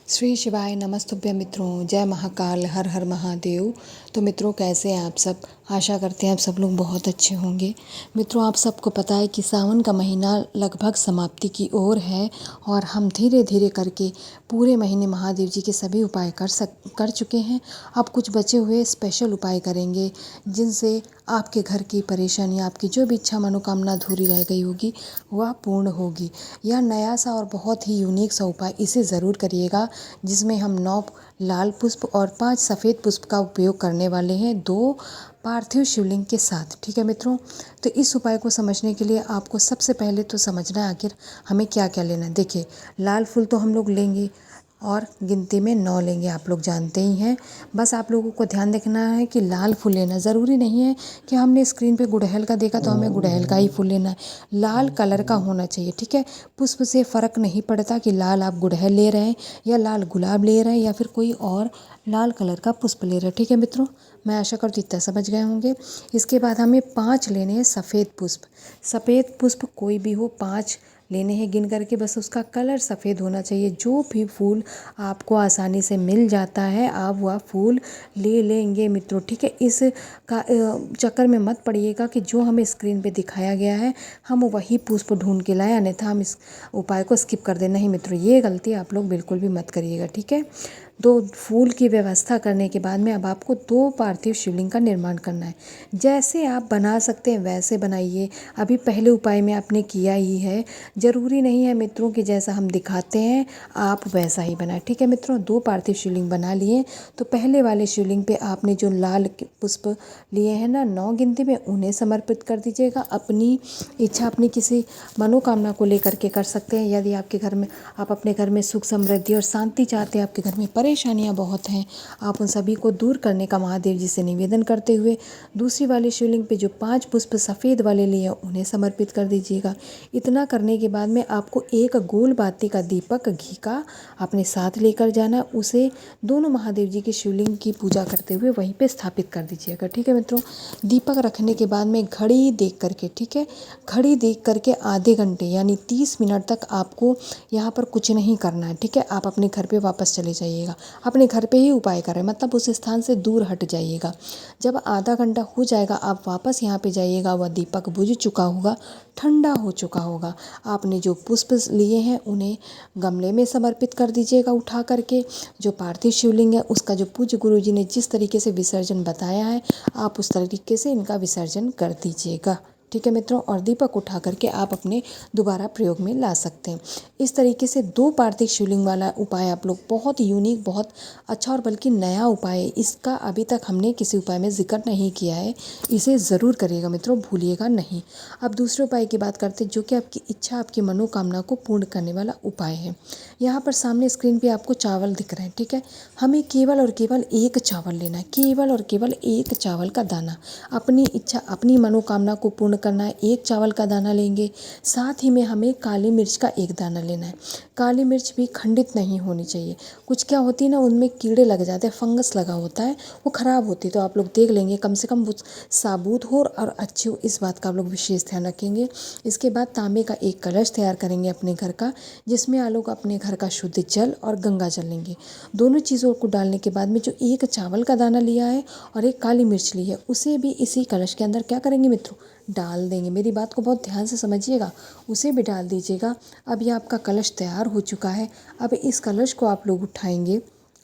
श्री शिवाय नमस्तुभ्यं मित्रों। जय महाकाल, हर हर महादेव। तो मित्रों, कैसे हैं आप सब? आशा करते हैं आप सब लोग बहुत अच्छे होंगे। मित्रों, आप सबको पता है कि सावन का महीना लगभग समाप्ति की ओर है और हम धीरे धीरे करके पूरे महीने महादेव जी के सभी उपाय कर चुके हैं। अब कुछ बचे हुए स्पेशल उपाय करेंगे जिनसे आपके घर की परेशानी, आपकी जो भी इच्छा मनोकामना अधूरी रह गई होगी वह पूर्ण होगी। यह नया सा और बहुत ही यूनिक सा उपाय, इसे ज़रूर करिएगा, जिसमें हम 9 लाल पुष्प और 5 सफ़ेद पुष्प का उपयोग करने वाले हैं 2 पार्थिव शिवलिंग के साथ। ठीक है मित्रों, तो इस उपाय को समझने के लिए आपको सबसे पहले तो समझना है आखिर हमें क्या क्या लेना है। देखिए, लाल फूल तो हम लोग लेंगे और गिनती में 9 लेंगे, आप लोग जानते ही हैं। बस आप लोगों को ध्यान रखना है कि लाल फूल लेना, ज़रूरी नहीं है कि हमने स्क्रीन पे गुड़हल का देखा तो हमें गुड़हल का ही फूल लेना है। लाल कलर का होना चाहिए। ठीक है, पुष्प से फ़र्क नहीं पड़ता कि लाल आप गुड़हल ले रहे हैं या लाल गुलाब ले रहे हैं या फिर कोई और लाल कलर का पुष्प ले रहे हैं। ठीक है मित्रों, मैं आशा करती हूँ इतना समझ गए होंगे। इसके बाद हमें 5 लेने हैं सफ़ेद पुष्प। सफ़ेद पुष्प कोई भी हो, 5 लेने हैं गिन करके। बस उसका कलर सफ़ेद होना चाहिए। जो भी फूल आपको आसानी से मिल जाता है आप वह फूल ले लेंगे मित्रों। ठीक है, इस का चक्कर में मत पड़िएगा कि जो हमें स्क्रीन पे दिखाया गया है हम वही पुष्प ढूंढ के लाएं, अन्यथा हम इस उपाय को स्किप कर दें। नहीं मित्रों, ये गलती आप लोग बिल्कुल भी मत करिएगा। ठीक है, 2 फूल की व्यवस्था करने के बाद में अब आपको 2 पार्थिव शिवलिंग का निर्माण करना है। जैसे आप बना सकते हैं वैसे बनाइए। अभी पहले उपाय में आपने किया ही है, ज़रूरी नहीं है मित्रों कि जैसा हम दिखाते हैं आप वैसा ही बनाएं। ठीक है मित्रों, 2 पार्थिव शिवलिंग बना लिए तो पहले वाले शिवलिंग पे आपने जो लाल पुष्प लिए हैं ना 9 गिनती में, उन्हें समर्पित कर दीजिएगा। अपनी इच्छा, अपनी किसी मनोकामना को लेकर के कर सकते हैं। यदि आपके घर में, आप अपने घर में सुख समृद्धि और शांति चाहते हैं, आपके घर में परेशानियां बहुत हैं, आप उन सभी को दूर करने का महादेव जी से निवेदन करते हुए दूसरी वाले शिवलिंग पे जो 5 पुष्प सफ़ेद वाले लिए उन्हें समर्पित कर दीजिएगा। इतना करने के बाद में आपको एक गोल बाती का दीपक घी का अपने साथ लेकर जाना, उसे दोनों महादेव जी के शिवलिंग की पूजा करते हुए वहीं पे स्थापित कर दीजिएगा। ठीक है मित्रों, दीपक रखने के बाद में घड़ी देख करके, ठीक है, घड़ी देख करके आधे घंटे यानी 30 मिनट तक आपको यहाँ पर कुछ नहीं करना है। ठीक है, आप अपने घर पे वापस चले जाइएगा। अपने घर पे ही उपाय करें, मतलब उस स्थान से दूर हट जाइएगा। जब आधा घंटा हो जाएगा आप वापस यहाँ पे जाइएगा, वह दीपक बुझ चुका होगा, ठंडा हो चुका होगा। आपने जो पुष्प लिए हैं उन्हें गमले में समर्पित कर दीजिएगा उठा करके। जो पार्थिव शिवलिंग है उसका जो पूज्य गुरु जी ने जिस तरीके से विसर्जन बताया है आप उस तरीके से इनका विसर्जन कर दीजिएगा। ठीक है मित्रों, और दीपक उठा करके आप अपने दोबारा प्रयोग में ला सकते हैं। इस तरीके से 2 पार्थिव शिवलिंग वाला उपाय आप लोग, बहुत यूनिक, बहुत अच्छा और बल्कि नया उपाय है। इसका अभी तक हमने किसी उपाय में जिक्र नहीं किया है, इसे ज़रूर करिएगा मित्रों, भूलिएगा नहीं। अब दूसरे उपाय की बात करते हैं जो कि आपकी इच्छा, आपकी मनोकामना को पूर्ण करने वाला उपाय है। यहाँ पर सामने स्क्रीन पे आपको चावल दिख रहे हैं। ठीक है, हमें केवल और केवल 1 चावल लेना है, केवल और केवल 1 चावल का दाना। अपनी इच्छा, अपनी मनोकामना को पूर्ण करना है, 1 चावल का दाना लेंगे। साथ ही में हमें काली मिर्च का 1 दाना लेना है। काली मिर्च भी खंडित नहीं होनी चाहिए। कुछ क्या होती है ना, उनमें कीड़े लग जाते हैं, फंगस लगा होता है, वो ख़राब होती है। तो आप लोग देख लेंगे, कम से कम वो साबुत हो और अच्छी हो, इस बात का आप लोग विशेष ध्यान रखेंगे। इसके बाद तांबे का 1 कलश तैयार करेंगे अपने घर का, जिसमें आप लोग अपने घर का शुद्ध जल और गंगा जल लेंगे। दोनों चीज़ों को डालने के बाद में जो 1 चावल का दाना लिया है और 1 काली मिर्च ली है उसे भी इसी कलश के अंदर क्या करेंगे मित्रों, डाल देंगे। मेरी बात को बहुत ध्यान से समझिएगा, उसे भी डाल दीजिएगा। अब ये आपका कलश तैयार हो चुका है। अब इस कलश को आप लोग उठाएंगे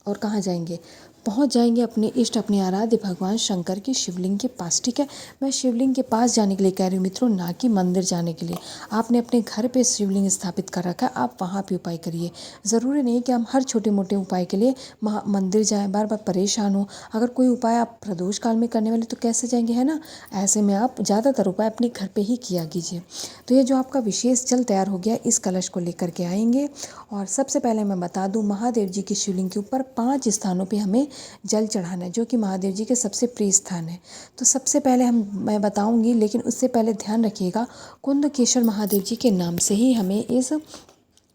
और कहाँ जाएंगे, पहुंच जाएंगे अपने इष्ट, अपने आराध्य भगवान शंकर की शिवलिंग के पास। ठीक है, मैं शिवलिंग के पास जाने के लिए कह रही हूँ मित्रों, ना कि मंदिर जाने के लिए। आपने अपने घर पे शिवलिंग स्थापित कर रखा है, आप वहाँ पे उपाय करिए। ज़रूरी नहीं कि हम हर छोटे मोटे उपाय के लिए मंदिर जाएं, बार बार परेशान हो। अगर कोई उपाय आप प्रदोष काल में करने वाले तो कैसे जाएंगे, है ना। ऐसे में आप ज़्यादातर उपाय अपने घर पे ही किया कीजिए। तो ये जो आपका विशेष जल तैयार हो गया, इस कलश को लेकर के आएंगे और सबसे पहले मैं बता दूं, महादेव जी की शिवलिंग के ऊपर 5 स्थानों पे हमें जल चढ़ाना है, जो कि महादेव जी के सबसे प्रिय स्थान है। तो सबसे पहले मैं बताऊंगी, लेकिन उससे पहले ध्यान रखिएगा, कुंदकेश्वर महादेव जी के नाम से ही हमें इस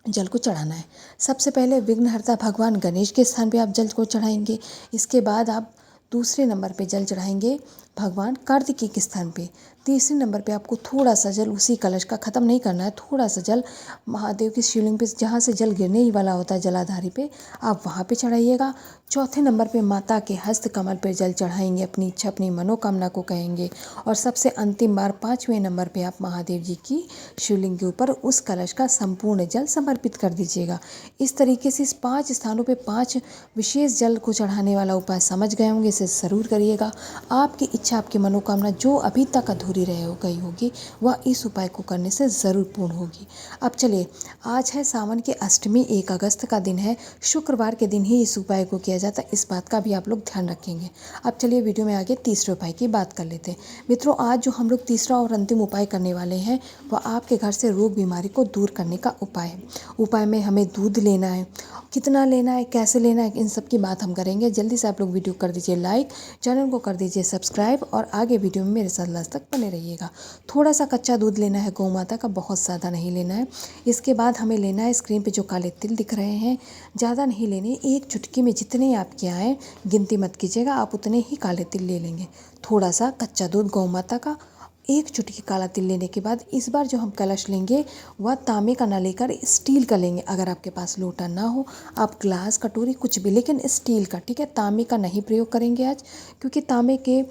जल को चढ़ाना है। सबसे पहले विघ्नहर्ता भगवान गणेश के स्थान पे आप जल को चढ़ाएंगे। इसके बाद आप दूसरे नंबर पे जल चढ़ाएंगे भगवान कार्तिकेय के स्थान पे। तीसरे नंबर पे आपको थोड़ा सा जल उसी कलश का, ख़त्म नहीं करना है, थोड़ा सा जल महादेव की शिवलिंग पे जहाँ से जल गिरने ही वाला होता है जलाधारी पे, आप वहाँ पे चढ़ाइएगा। चौथे नंबर पे माता के हस्त कमल पे जल चढ़ाएंगे, अपनी इच्छा अपनी मनोकामना को कहेंगे। और सबसे अंतिम बार 5वें नंबर पे आप महादेव जी की शिवलिंग के ऊपर उस कलश का संपूर्ण जल समर्पित कर दीजिएगा। इस तरीके से इस 5 स्थानों पे 5 विशेष जल को चढ़ाने वाला उपाय समझ गए होंगे, इसे ज़रूर करिएगा। आपकी इच्छा आपकी मनोकामना जो अभी तक अधूरी रह गई होगी वह इस उपाय को करने से ज़रूर पूर्ण होगी। अब चलिए, आज है सावन की अष्टमी, 1 अगस्त का दिन है, शुक्रवार के दिन ही इस उपाय को किया जाता है, इस बात का भी आप लोग ध्यान रखेंगे। अब चलिए वीडियो में आगे तीसरे उपाय की बात कर लेते हैं। मित्रों, आज जो हम लोग तीसरा और अंतिम उपाय करने वाले हैं वह आपके घर से रोग बीमारी को दूर करने का उपाय है। उपाय में हमें दूध लेना है, कितना लेना है, कैसे लेना है, इन सब की बात हम करेंगे। जल्दी से आप लोग वीडियो कर दीजिए लाइक, चैनल को कर दीजिए सब्सक्राइब और आगे वीडियो में मेरे साथ लास्ट तक बने रहिएगा। थोड़ा सा कच्चा दूध लेना है गौ माता का, बहुत ज़्यादा नहीं लेना है। इसके बाद हमें लेना है, स्क्रीन पे जो काले तिल दिख रहे हैं, ज़्यादा नहीं लेने, एक चुटकी में जितने आपके आए, गिनती मत कीजिएगा, आप उतने ही काले तिल ले लेंगे। थोड़ा सा कच्चा दूध गौ माता का, एक चुटकी काला तिल लेने के बाद इस बार जो हम कलश लेंगे वह तांबे का ना लेकर स्टील का लेंगे। अगर आपके पास लोटा ना हो, आप ग्लास कटोरी कुछ भी, लेकिन स्टील का, ठीक है। तांबे का नहीं प्रयोग करेंगे आज, क्योंकि तांबे के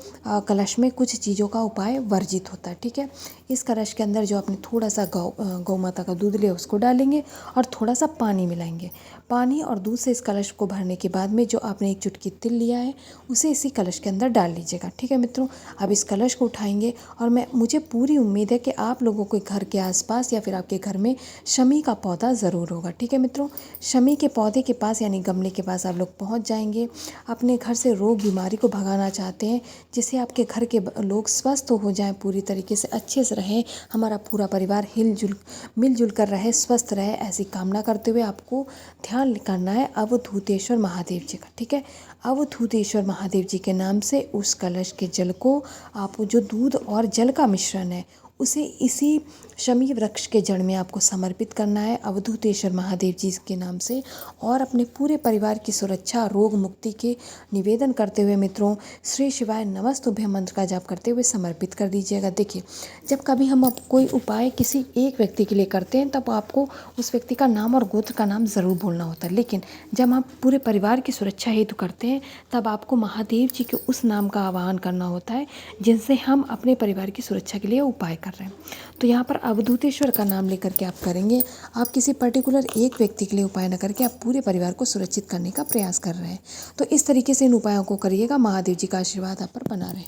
कलश में कुछ चीज़ों का उपाय वर्जित होता है, ठीक है। इस कलश के अंदर जो आपने थोड़ा सा गौ माता का दूध लिया उसको डालेंगे और थोड़ा सा पानी मिलाएंगे। पानी और दूध से इस कलश को भरने के बाद में जो आपने एक चुटकी तिल लिया है उसे इसी कलश के अंदर डाल लीजिएगा, ठीक है मित्रों। अब इस कलश को उठाएंगे और मुझे पूरी उम्मीद है कि आप लोगों के घर के आसपास या फिर आपके घर में शमी का पौधा ज़रूर होगा, ठीक है मित्रों। शमी के पौधे के पास यानी गमले के पास आप लोग पहुंच जाएंगे। अपने घर से रोग बीमारी को भगाना चाहते हैं, जिससे आपके घर के लोग स्वस्थ हो जाएं, पूरी तरीके से अच्छे से रहें, हमारा पूरा परिवार मिलजुल कर रहे, स्वस्थ रहे, ऐसी कामना करते हुए आपको ध्यान करना है अवधूतेश्वर महादेव जी का, ठीक है। अवधूतेश्वर महादेव जी के नाम से उस कलश के जल को आप, जो दूध और जल का मिश्रण है, उसे इसी शमी वृक्ष के जड़ में आपको समर्पित करना है अवधूतेश्वर महादेव जी के नाम से। और अपने पूरे परिवार की सुरक्षा, रोग मुक्ति के निवेदन करते हुए मित्रों श्री शिवाय नमस्तुभ्यं मंत्र का जाप करते हुए समर्पित कर दीजिएगा। देखिए, जब कभी हम कोई उपाय किसी एक व्यक्ति के लिए करते हैं तब आपको उस व्यक्ति का नाम और गोत्र का नाम ज़रूर बोलना होता है, लेकिन जब आप पूरे परिवार की सुरक्षा हेतु करते हैं तब आपको महादेव जी के उस नाम का आवाहन करना होता है जिनसे हम अपने परिवार की सुरक्षा के लिए उपाय कर रहे हैं। तो यहाँ पर अवधूतेश्वर का नाम लेकर के आप करेंगे। आप किसी पर्टिकुलर एक व्यक्ति के लिए उपाय न करके आप पूरे परिवार को सुरक्षित करने का प्रयास कर रहे हैं। तो इस तरीके से इन उपायों को करिएगा। महादेव जी का आशीर्वाद आप पर बना रहे।